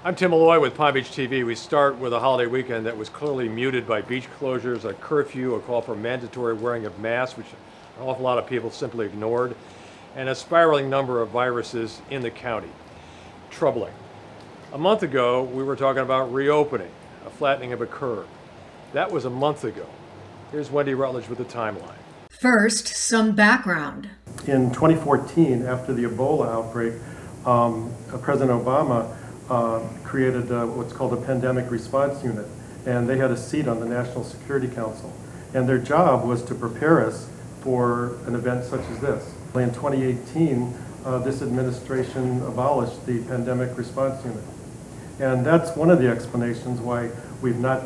I'm Tim Malloy with Palm Beach TV. We start with a holiday weekend that was clearly muted by beach closures, a curfew, a call for mandatory wearing of masks, which an awful lot of people simply ignored, and a spiraling number of viruses in the county. Troubling. A month ago, we were talking about reopening, a flattening of a curve. That was a month ago. Here's Wendy Rutledge with the timeline. First, some background. In 2014, after the Ebola outbreak, President Obama created what's called a pandemic response unit, and they had a seat on the National Security Council. And their job was to prepare us for an event such as this. In 2018, this administration abolished the pandemic response unit. And that's one of the explanations why we've not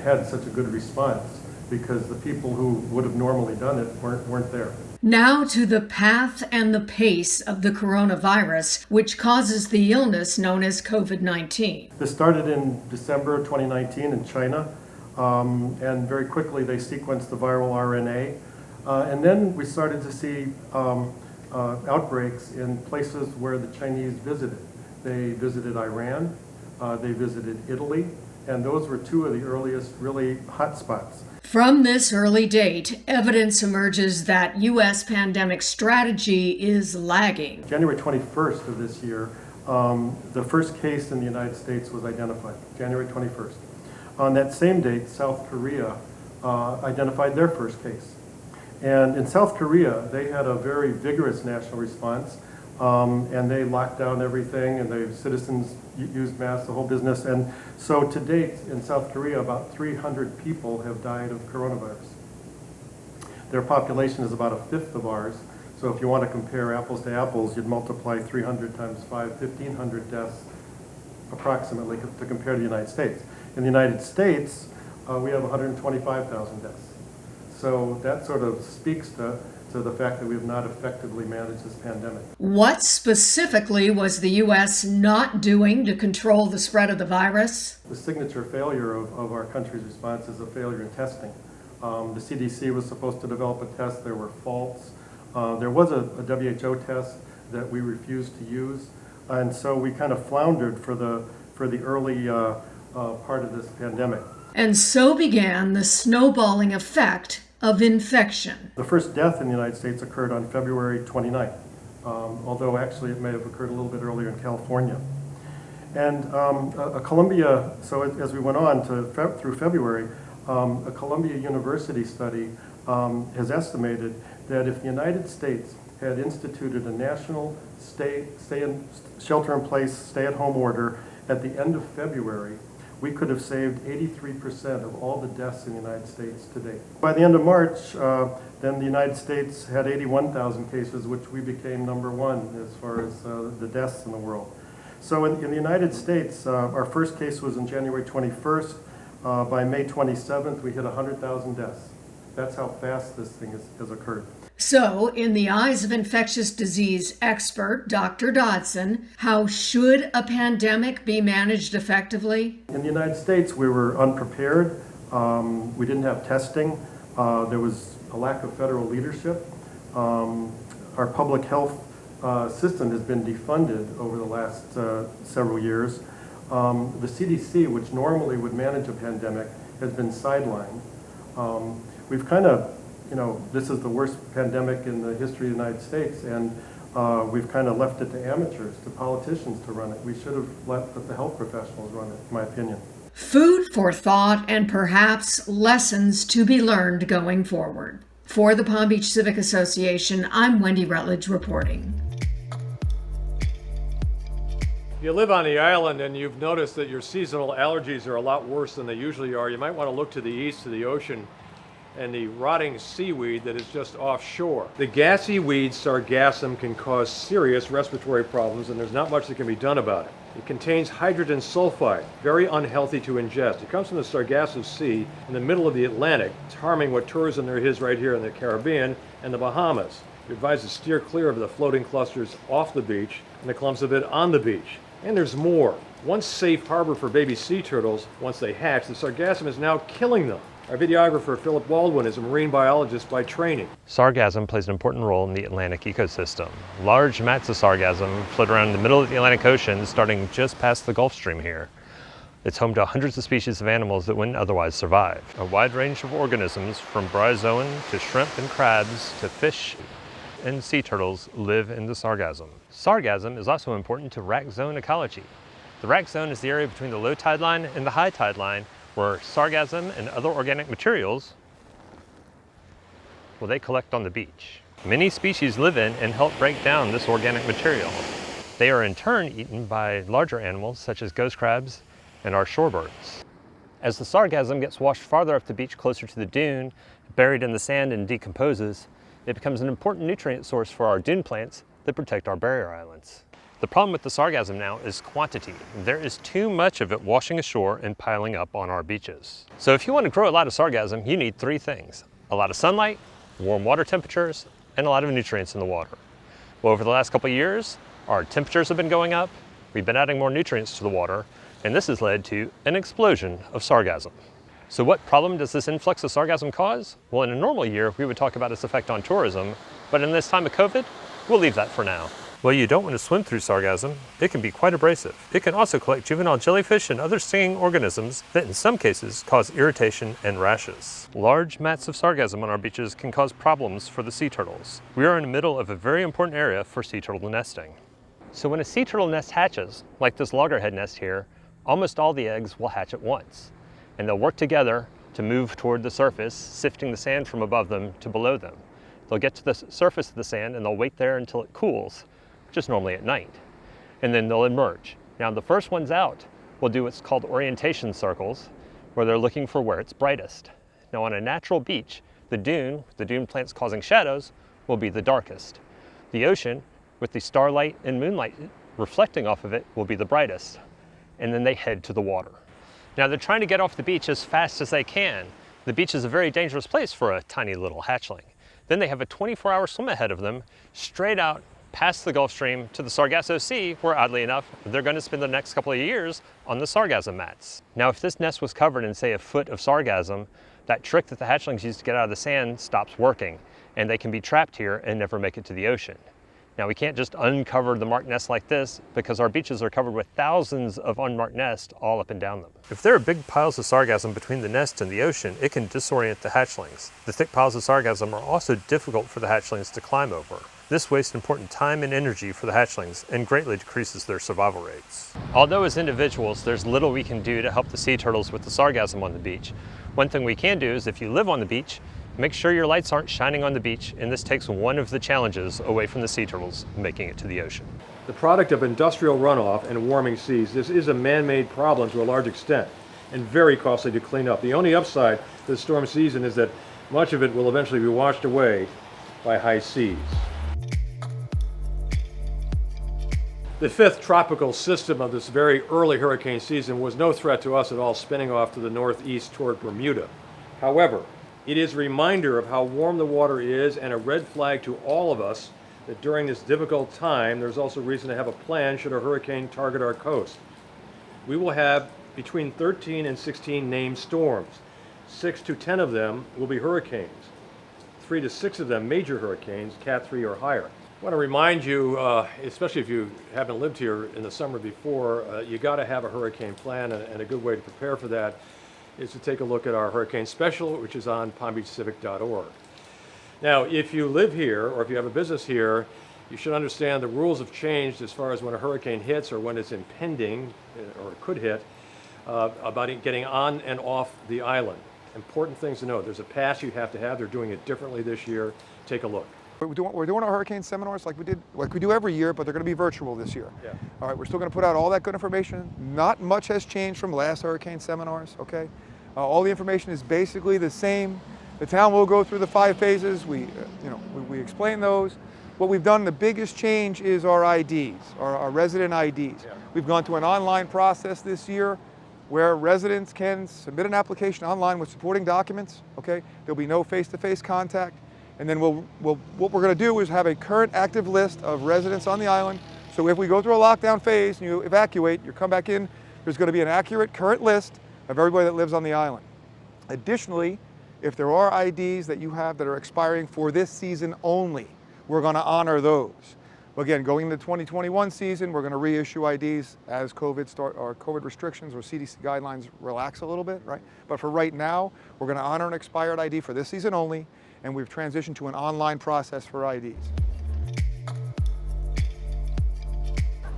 had such a good response, because the people who would have normally done it weren't there. Now to the path and the pace of the coronavirus, which causes the illness known as COVID-19. This started in December 2019 in China, and very quickly they sequenced the viral RNA. And then we started to see outbreaks in places where the Chinese visited. They visited Iran, they visited Italy, and those were two of the earliest really hot spots. From this early date, evidence emerges that U.S. pandemic strategy is lagging. January 21st of this year, the first case in the United States was identified, January 21st. On that same date, South Korea identified their first case. And in South Korea, they had a very vigorous national response, and they locked down everything, and the citizens used masks, the whole business. And so to date, in South Korea, about 300 people have died of coronavirus. Their population is about a fifth of ours. So if you want to compare apples to apples, you'd multiply 300 times 5, 1,500 deaths approximately to compare to the United States. In the United States, we have 125,000 deaths. So that sort of speaks to the fact that we have not effectively managed this pandemic. What specifically was the U.S. not doing to control the spread of the virus? The signature failure of our country's response is a failure in testing. The CDC was supposed to develop a test. There were faults. There was a WHO test that we refused to use. And so we kind of floundered for the early part of this pandemic. And so began the snowballing effect of infection. The first death in the United States occurred on February 29th, although actually it may have occurred a little bit earlier in California. And Columbia, so as we went on through February, a Columbia University study has estimated that if the United States had instituted a national shelter-in-place, stay-at-home order at the end of February, we could have saved 83% of all the deaths in the United States to date. By the end of March, then the United States had 81,000 cases, which we became number one as far as the deaths in the world. So in the United States, our first case was on January 21st. By May 27th, we hit 100,000 deaths. That's how fast this thing has occurred. So, in the eyes of infectious disease expert Dr. Dodson, how should a pandemic be managed effectively? In the United States, we were unprepared. We didn't have testing. There was a lack of federal leadership. Our public health system has been defunded over the last several years. The CDC, which normally would manage a pandemic, has been sidelined. We've kind of, this is the worst pandemic in the history of the United States, and we've kind of left it to amateurs, to politicians to run it. We should have let the health professionals run it, in my opinion. Food for thought and perhaps lessons to be learned going forward. For the Palm Beach Civic Association, I'm Wendy Rutledge reporting. If you live on the island and you've noticed that your seasonal allergies are a lot worse than they usually are, you might want to look to the east, to the ocean, and the rotting seaweed that is just offshore. The gassy weed Sargassum can cause serious respiratory problems, and there's not much that can be done about it. It contains hydrogen sulfide, very unhealthy to ingest. It comes from the Sargassum Sea in the middle of the Atlantic. It's harming what tourism there is right here in the Caribbean and the Bahamas. You're advised to steer clear of the floating clusters off the beach and the clumps of it on the beach. And there's more. Once safe harbor for baby sea turtles, once they hatch, the Sargassum is now killing them. Our videographer, Philip Baldwin, is a marine biologist by training. Sargassum plays an important role in the Atlantic ecosystem. Large mats of sargassum float around in the middle of the Atlantic Ocean, starting just past the Gulf Stream here. It's home to hundreds of species of animals that wouldn't otherwise survive. A wide range of organisms, from bryozoan to shrimp and crabs to fish and sea turtles, live in the sargassum. Sargassum is also important to rack zone ecology. The rack zone is the area between the low tide line and the high tide line where sargassum and other organic materials, well, they collect on the beach. Many species live in and help break down this organic material. They are in turn eaten by larger animals such as ghost crabs and our shorebirds. As the sargassum gets washed farther up the beach closer to the dune, buried in the sand and decomposes, it becomes an important nutrient source for our dune plants that protect our barrier islands. The problem with the sargassum now is quantity. There is too much of it washing ashore and piling up on our beaches. So if you want to grow a lot of sargassum, you need three things: a lot of sunlight, warm water temperatures, and a lot of nutrients in the water. Well, over the last couple of years, our temperatures have been going up, we've been adding more nutrients to the water, and this has led to an explosion of sargassum. So what problem does this influx of sargassum cause? Well, in a normal year, we would talk about its effect on tourism, but in this time of COVID, we'll leave that for now. Well, you don't want to swim through sargassum. It can be quite abrasive. It can also collect juvenile jellyfish and other stinging organisms that in some cases cause irritation and rashes. Large mats of sargassum on our beaches can cause problems for the sea turtles. We are in the middle of a very important area for sea turtle nesting. So when a sea turtle nest hatches, like this loggerhead nest here, almost all the eggs will hatch at once. And they'll work together to move toward the surface, sifting the sand from above them to below them. They'll get to the surface of the sand and they'll wait there until it cools, just normally at night, and then they'll emerge. Now the first ones out will do what's called orientation circles, where they're looking for where it's brightest. Now on a natural beach, the dune plants causing shadows, will be the darkest. The ocean, with the starlight and moonlight reflecting off of it, will be the brightest. And then they head to the water. Now they're trying to get off the beach as fast as they can. The beach is a very dangerous place for a tiny little hatchling. Then they have a 24-hour swim ahead of them, straight out past the Gulf Stream to the Sargasso Sea, where oddly enough, they're going to spend the next couple of years on the sargassum mats. Now, if this nest was covered in, say, a foot of sargassum, that trick that the hatchlings use to get out of the sand stops working, and they can be trapped here and never make it to the ocean. Now, we can't just uncover the marked nests like this because our beaches are covered with thousands of unmarked nests all up and down them. If there are big piles of sargassum between the nest and the ocean, it can disorient the hatchlings. The thick piles of sargassum are also difficult for the hatchlings to climb over. This wastes important time and energy for the hatchlings and greatly decreases their survival rates. Although as individuals, there's little we can do to help the sea turtles with the sargassum on the beach. One thing we can do is if you live on the beach, make sure your lights aren't shining on the beach, and this takes one of the challenges away from the sea turtles making it to the ocean. The product of industrial runoff and warming seas, this is a man-made problem to a large extent and very costly to clean up. The only upside to the storm season is that much of it will eventually be washed away by high seas. The fifth tropical system of this very early hurricane season was no threat to us at all, spinning off to the northeast toward Bermuda. However, it is a reminder of how warm the water is and a red flag to all of us that during this difficult time, there's also reason to have a plan should a hurricane target our coast. We will have between 13 and 16 named storms. 6 to 10 of them will be hurricanes. 3 to 6 of them major hurricanes, Cat 3 or higher. I want to remind you, especially if you haven't lived here in the summer before, you got to have a hurricane plan, and a good way to prepare for that is to take a look at our hurricane special, which is on palmbeachcivic.org. Now, if you live here or if you have a business here, you should understand the rules have changed as far as when a hurricane hits or when it's impending or it could hit, about getting on and off the island. Important things to know. There's a pass you have to have. They're doing it differently this year. Take a look. We're doing our hurricane seminars like we do every year, but they're going to be virtual this year. Yeah. All right, we're still going to put out all that good information. Not much has changed from last hurricane seminars, okay? All the information is basically the same. The town will go through the 5 phases. We explain those. What we've done, the biggest change is our IDs, our resident IDs. Yeah. We've gone to an online process this year where residents can submit an application online with supporting documents, okay? There'll be no face-to-face contact. And then what we're going to do is have a current active list of residents on the island. So if we go through a lockdown phase and you evacuate, you come back in, there's going to be an accurate current list of everybody that lives on the island. Additionally, if there are IDs that you have that are expiring for this season only, we're going to honor those. Again, going into the 2021 season, we're going to reissue IDs as COVID restrictions or CDC guidelines relax a little bit, right? But for right now, we're going to honor an expired ID for this season only, and we've transitioned to an online process for IDs.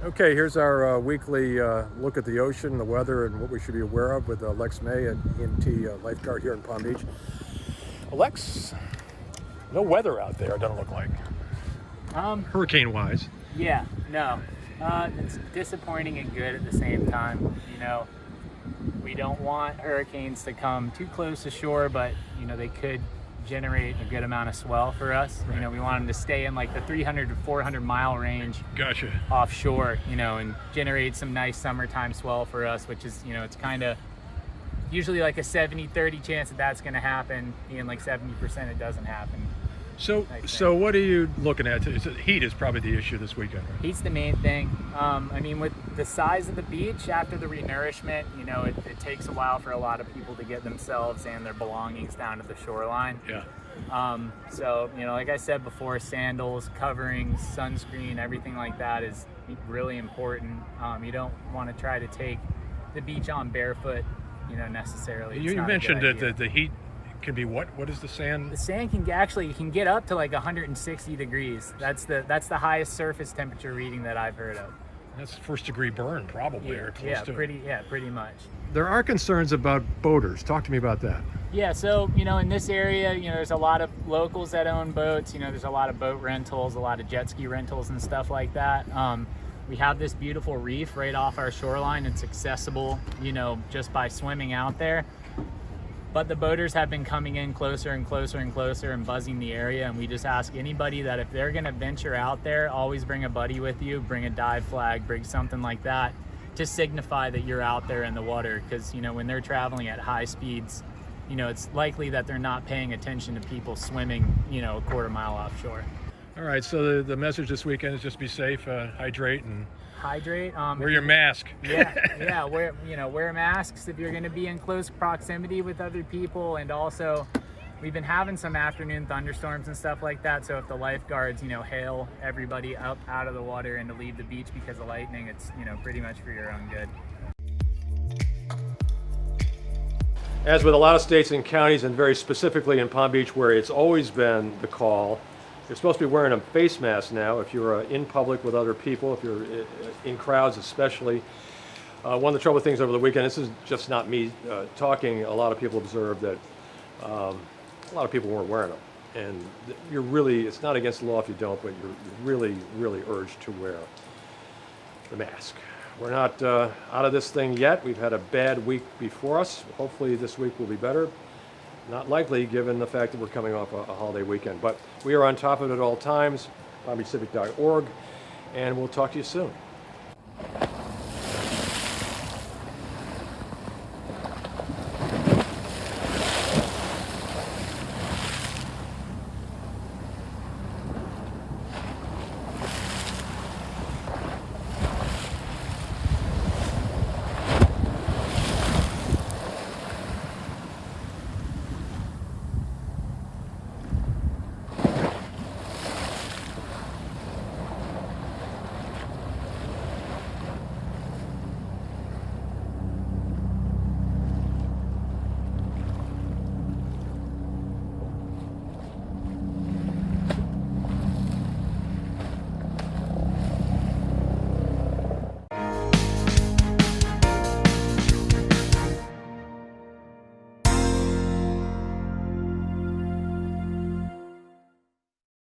Okay, here's our weekly look at the ocean, the weather, and what we should be aware of with Lex May, an EMT lifeguard here in Palm Beach. Lex, no weather out there, it doesn't look like. Hurricane-wise. Yeah, no. It's disappointing and good at the same time. You know, we don't want hurricanes to come too close to shore, but, you know, they could generate a good amount of swell for us. Right. You know, we want them to stay in like the 300 to 400 mile range. Gotcha. Offshore, you know, and generate some nice summertime swell for us, which is, you know, it's kind of usually like a 70-30 chance that that's going to happen, and like 70% it doesn't happen. So what are you looking at? Heat is probably the issue this weekend, right? Heat's the main thing. I mean, with the size of the beach after the renourishment, you know, it takes a while for a lot of people to get themselves and their belongings down to the shoreline. Yeah. So, you know, like I said before, sandals, coverings, sunscreen, everything like that is really important. You don't want to try to take the beach on barefoot, you know, necessarily. You mentioned that the heat can be what? What is the sand? The sand can get up to like 160 degrees. That's the highest surface temperature reading that I've heard of. That's first degree burn, probably, or close to it. Pretty much. There are concerns about boaters. Talk to me about that. Yeah, so, you know, in this area, you know, there's a lot of locals that own boats. You know, there's a lot of boat rentals, a lot of jet ski rentals and stuff like that. We have this beautiful reef right off our shoreline. It's accessible, you know, just by swimming out there. But the boaters have been coming in closer and closer and closer and buzzing the area, and we just ask anybody that if they're gonna venture out there, always bring a buddy with you, bring a dive flag, bring something like that to signify that you're out there in the water, because, you know, when they're traveling at high speeds, you know, it's likely that they're not paying attention to people swimming, you know, a quarter mile offshore. All right, so the message this weekend is just be safe, hydrate, and wear your mask. Yeah, wear masks if you're going to be in close proximity with other people. And also, we've been having some afternoon thunderstorms and stuff like that. So if the lifeguards, you know, hail everybody up out of the water and to leave the beach because of lightning, it's, you know, pretty much for your own good. As with a lot of states and counties, and very specifically in Palm Beach, where it's always been the call, you're supposed to be wearing a face mask now if you're in public with other people, if you're in crowds especially. One of the trouble things over the weekend, this is just not me talking, a lot of people observed that a lot of people weren't wearing them. And it's not against the law if you don't, but you're really urged to wear the mask. We're not out of this thing yet. We've had a bad week before us. Hopefully this week will be better. Not likely, given the fact that we're coming off a holiday weekend. But we are on top of it at all times, palmbeachcivic.org, and we'll talk to you soon.